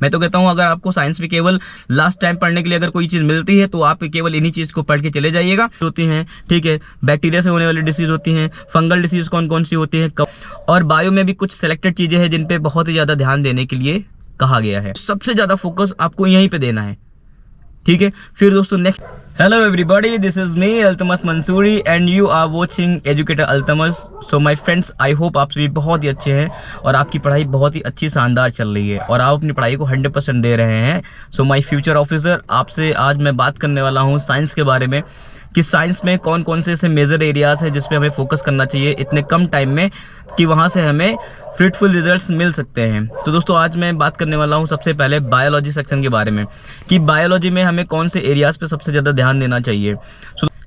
मैं तो कहता हूँ अगर आपको साइंस में केवल लास्ट टाइम पढ़ने के लिए अगर कोई चीज़ मिलती है तो आप केवल इन्हीं चीज़ को पढ़ के चले जाइएगा। होती हैं, ठीक है, बैक्टीरिया से होने वाली डिसीज़ होती हैं, फंगल डिसीज़ कौन कौन सी होती है, और बायो में भी कुछ सेलेक्टेड चीज़ें हैं जिन पे बहुत ही ज़्यादा ध्यान देने के लिए कहा गया है। सबसे ज़्यादा फोकस आपको यहीं पे देना है, ठीक है। फिर दोस्तों next, hello everybody, this is me Altamas Mansuri and you are watching educator Altamas. So my friends, I hope आप सभी बहुत ही अच्छे हैं और आपकी पढ़ाई बहुत ही अच्छी शानदार चल रही है और आप अपनी पढ़ाई को 100% दे रहे हैं। सो माय फ्यूचर ऑफिसर, आपसे आज मैं बात करने वाला हूँ साइंस के बारे में कि साइंस में कौन कौन से ऐसे मेजर एरियाज़ हैं जिस पे हमें फोकस करना चाहिए इतने कम टाइम में कि वहाँ से हमें फ्रूटफुल रिजल्ट्स मिल सकते हैं। तो दोस्तों आज मैं बात करने वाला हूँ सबसे पहले बायोलॉजी सेक्शन के बारे में कि बायोलॉजी में हमें कौन से एरियाज़ पे सबसे ज़्यादा ध्यान देना चाहिए।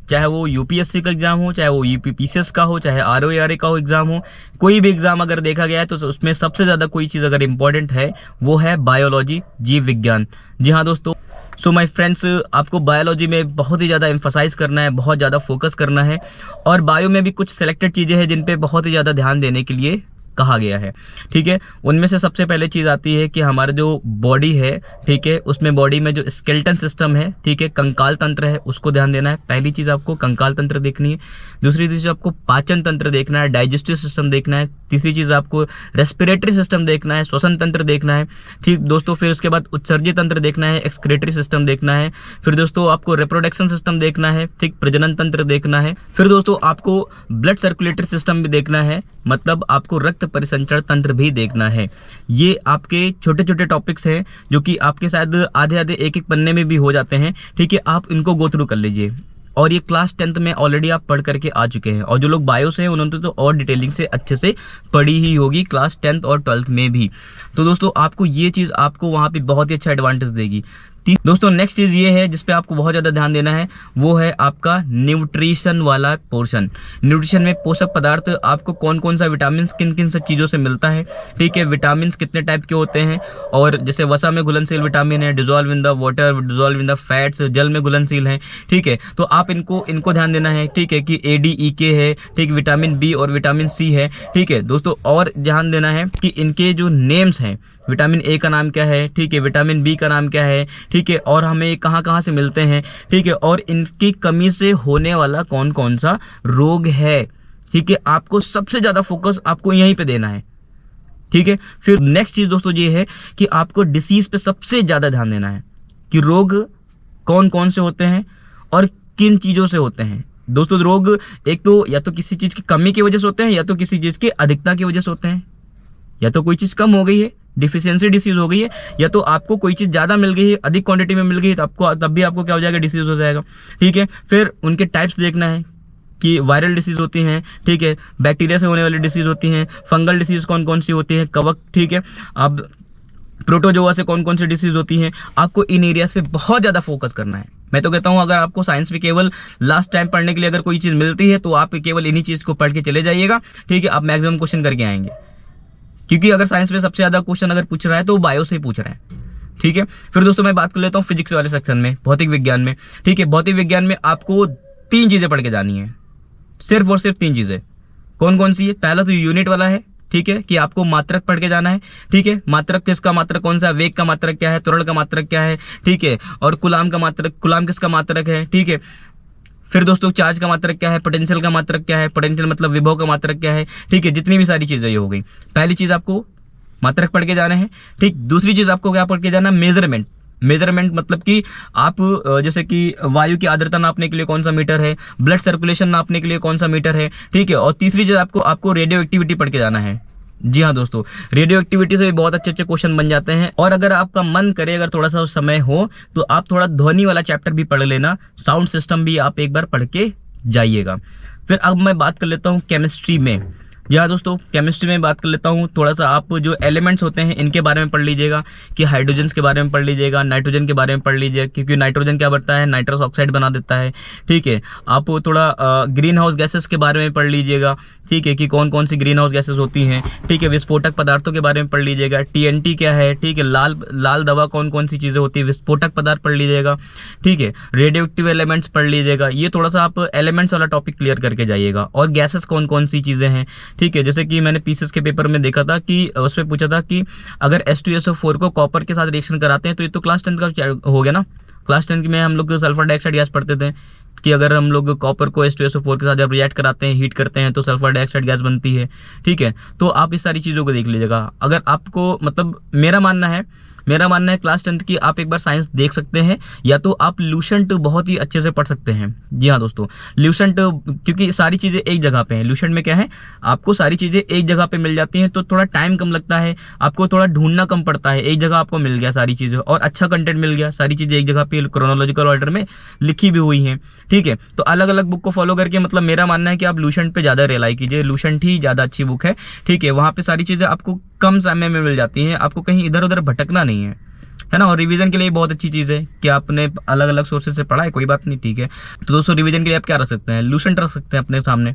चाहे वो यूपीएससी का एग्जाम हो, चाहे वो यूपीपीसीएस का हो, चाहे आरओएआरए का हो एग्जाम हो, कोई भी एग्जाम अगर देखा गया है तो उसमें सबसे ज़्यादा कोई चीज़ अगर इंपॉर्टेंट है वो है बायोलॉजी, जीव विज्ञान। जी हाँ दोस्तों, सो माय फ्रेंड्स, आपको बायोलॉजी में बहुत ही ज़्यादा एम्फसाइज करना है, बहुत ज़्यादा फोकस करना है और बायो में भी कुछ सेलेक्टेड चीज़ें हैं जिन पे बहुत ही ज़्यादा ध्यान देने के लिए कहा गया है, ठीक है। उनमें से सबसे पहले चीज़ आती है कि हमारा जो बॉडी है, ठीक है, उसमें बॉडी में जो स्केलेटन सिस्टम है, ठीक है, कंकाल तंत्र है, उसको ध्यान देना है। पहली चीज़ आपको कंकाल तंत्र देखनी है। दूसरी चीज़ आपको पाचन तंत्र देखना है, डाइजेस्टिव सिस्टम देखना है। तीसरी चीज़ आपको रेस्पिरेटरी सिस्टम देखना है, श्वसन तंत्र देखना है, ठीक दोस्तों। फिर उसके बाद उत्सर्जी तंत्र देखना है, एक्सक्रेटरी सिस्टम देखना है। फिर दोस्तों आपको रिप्रोडक्शन सिस्टम देखना है, ठीक, प्रजनन तंत्र देखना है। फिर दोस्तों आपको ब्लड सर्कुलेटरी सिस्टम भी देखना है, मतलब आपको रक्त परिसंचरण तंत्र भी देखना है। ये आपके छोटे छोटे टॉपिक्स हैं जो कि आपके शायद आधे आधे एक एक पन्ने में भी हो जाते हैं, ठीक है। आप इनको गो थ्रू कर लीजिए और ये क्लास 10th में ऑलरेडी आप पढ़ करके आ चुके हैं और जो लोग बायो से हैं उन्होंने तो और डिटेलिंग से अच्छे से पढ़ी ही होगी क्लास 10th और 12th में भी। तो दोस्तों आपको ये चीज़ आपको वहाँ पे बहुत ही अच्छा एडवांटेज देगी। दोस्तों नेक्स्ट चीज़ ये है जिस पे आपको बहुत ज़्यादा ध्यान देना है, वो है आपका न्यूट्रिशन वाला पोर्शन। न्यूट्रिशन में पोषक पदार्थ आपको कौन कौन सा विटामिन किन किन सब चीज़ों से मिलता है, ठीक है, विटामिन कितने टाइप के होते हैं, और जैसे वसा में घुलनशील विटामिन है, dissolve in the water, dissolve in the fats, जल में घुलनशील है, ठीक है। तो आप इनको ध्यान देना है, ठीक है, कि ADEK है, ठीक, विटामिन B और विटामिन C है, ठीक है दोस्तों। और ध्यान देना है कि इनके जो नेम्स हैं, विटामिन A का नाम क्या है, ठीक है, विटामिन B का नाम क्या है, ठीक है, और हमें कहाँ कहाँ से मिलते हैं, ठीक है, और इनकी कमी से होने वाला कौन कौन सा रोग है, ठीक है। आपको सबसे ज़्यादा फोकस आपको यहीं पे देना है, ठीक है। फिर नेक्स्ट चीज़ दोस्तों ये है कि आपको डिसीज़ पे सबसे ज़्यादा ध्यान देना है कि रोग कौन कौन से होते हैं और किन चीज़ों से होते हैं। दोस्तों रोग एक तो या तो किसी चीज़ की कमी की वजह से होते हैं, या तो किसी चीज़ की अधिकता की वजह से होते हैं, या तो कोई चीज़ कम हो गई है, डिफिशियंसी डिसीज हो गई है, या तो आपको कोई चीज़ ज़्यादा मिल गई है, अधिक क्वांटिटी में मिल गई है, तब भी आपको क्या हो जाएगा, डिसीज हो जाएगा, ठीक है। फिर उनके टाइप्स देखना है कि वायरल डिसीज होती हैं, ठीक है, बैक्टीरिया से होने वाली डिसीज होती हैं, फंगल डिसीज कौन कौन सी होती है, कवक, ठीक है, अब प्रोटोजोआ से कौन कौन सी डिसीज होती हैं। आपको इन एरियाज पे बहुत ज़्यादा फोकस करना है। मैं तो कहता हूँ अगर आपको साइंस में केवल लास्ट टाइम पढ़ने के लिए अगर कोई चीज़ मिलती है तो आप केवल इन्हीं चीज़ को पढ़ के चले जाइएगा, ठीक है। आप मैक्सिमम क्वेश्चन करके आएंगे, क्योंकि अगर साइंस में सबसे ज़्यादा क्वेश्चन अगर पूछ रहा है तो वो बायो से ही पूछ रहा है, ठीक है। फिर दोस्तों मैं बात कर लेता हूँ फिजिक्स वाले सेक्शन में, भौतिक विज्ञान में, ठीक है। भौतिक विज्ञान में आपको 3 चीज़ें पढ़ के जानी है, सिर्फ और सिर्फ 3 चीज़ें। कौन कौन सी है? पहला तो यूनिट वाला है, ठीक है, कि आपको मात्रक पढ़ के जाना है, ठीक है। मात्रक किसका मात्रक कौन सा, वेग का मात्रक क्या है, त्वरण का मात्रक क्या है, ठीक है, और कुलाम का मात्रक, कुलाम किसका मात्रक है, ठीक है। फिर दोस्तों चार्ज का मात्रक क्या है, पोटेंशियल का मात्रक क्या है, पोटेंशियल मतलब विभव का मात्रक क्या है, ठीक है। जितनी भी सारी चीज़ें ये हो गई। पहली चीज़ आपको मात्रक पढ़ के जाना है, ठीक। दूसरी चीज़ आपको क्या पढ़ के जाना, मेजरमेंट। मेजरमेंट मतलब कि आप जैसे कि वायु की आर्द्रता नापने के लिए कौन सा मीटर है, ब्लड सर्कुलेशन नापने के लिए कौन सा मीटर है, ठीक है। और तीसरी चीज़ आपको रेडियो एक्टिविटी पढ़ के जाना है। जी हाँ दोस्तों, रेडियो एक्टिविटी से भी बहुत अच्छे अच्छे क्वेश्चन बन जाते हैं। और अगर आपका मन करे, अगर थोड़ा सा समय हो, तो आप थोड़ा ध्वनि वाला चैप्टर भी पढ़ लेना, साउंड सिस्टम भी आप एक बार पढ़ के जाइएगा। फिर अब मैं बात कर लेता हूँ केमिस्ट्री में। जी हाँ दोस्तों, केमिस्ट्री में बात कर लेता हूँ। थोड़ा सा आप जो एलिमेंट्स होते हैं इनके बारे में पढ़ लीजिएगा, कि हाइड्रोजन के बारे में पढ़ लीजिएगा, नाइट्रोजन के बारे में पढ़ लीजिएगा, क्योंकि नाइट्रोजन क्या बनता है, नाइट्रस ऑक्साइड बना देता है, ठीक है। आप थोड़ा ग्रीन हाउस गैसेस के बारे में पढ़ लीजिएगा, ठीक है, कि कौन कौन सी ग्रीन हाउस गैसेस होती हैं, ठीक है। विस्फोटक पदार्थों के बारे में पढ़ लीजिएगा, TNT क्या है, ठीक है। लाल दवा कौन कौन सी चीज़ें होती है, विस्फोटक पदार्थ पढ़ लीजिएगा, ठीक है। रेडियो एक्टिव एलिमेंट्स पढ़ लीजिएगा। ये थोड़ा सा आप एलिमेंट्स वाला टॉपिक क्लियर करके जाइएगा। और गैसेस कौन कौन सी चीज़ें हैं, ठीक है। जैसे कि मैंने पीसीएस के पेपर में देखा था कि उसमें पूछा था कि अगर H2SO4 को कॉपर के साथ रिएक्शन कराते हैं तो ये तो क्लास 10 का हो गया ना। क्लास 10 में हम लोग सल्फर डाइऑक्साइड गैस पढ़ते थे कि अगर हम लोग कॉपर को H2SO4 के साथ जब रिएक्ट कराते हैं, हीट करते हैं, तो सल्फर डाइऑक्साइड गैस बनती है। ठीक है, तो आप इस सारी चीज़ों को देख लीजिएगा। अगर आपको मतलब मेरा मानना है क्लास 10 की आप एक बार साइंस देख सकते हैं, या तो आप लूसेंट बहुत ही अच्छे से पढ़ सकते हैं। जी हाँ दोस्तों, लूसेंट, क्योंकि सारी चीज़ें एक जगह पे हैं। लूसेंट में क्या है, आपको सारी चीज़ें एक जगह पे मिल जाती हैं, तो थोड़ा टाइम कम लगता है, आपको थोड़ा ढूंढना कम पड़ता है। एक जगह आपको मिल गया सारी चीज़ें, और अच्छा कंटेंट मिल गया, सारी चीज़ें एक जगह पे क्रोनोलॉजिकल ऑर्डर में लिखी भी हुई हैं। ठीक है, तो अलग अलग बुक को फॉलो करके मतलब मेरा मानना है कि आप लूसेंट पे ज़्यादा रिलाई कीजिए। लूसेंट ही ज़्यादा अच्छी बुक है। ठीक है, वहाँ पे सारी चीज़ें आपको कम समय में मिल जाती हैं, आपको कहीं इधर उधर भटकना नहीं है ना। और रिवीजन के लिए बहुत अच्छी चीज़ है कि आपने अलग अलग सोर्सेज से पढ़ा है, कोई बात नहीं। ठीक है, तो दोस्तों रिवीजन के लिए आप क्या रख सकते हैं, लूसेंट रख सकते हैं अपने सामने।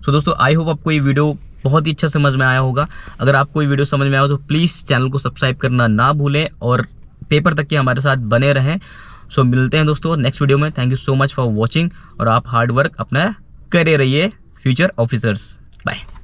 सो दोस्तों, आई होप आपको ये वीडियो बहुत ही अच्छा समझ में आया होगा। अगर आपको ये वीडियो समझ में आया हो तो प्लीज़ चैनल को सब्सक्राइब करना ना भूलें और पेपर तक के हमारे साथ बने रहें। सो मिलते हैं दोस्तों नेक्स्ट वीडियो में। Thank you so much for watching, और आप हार्ड वर्क अपना करे रहिए फ्यूचर ऑफिसर्स। बाय।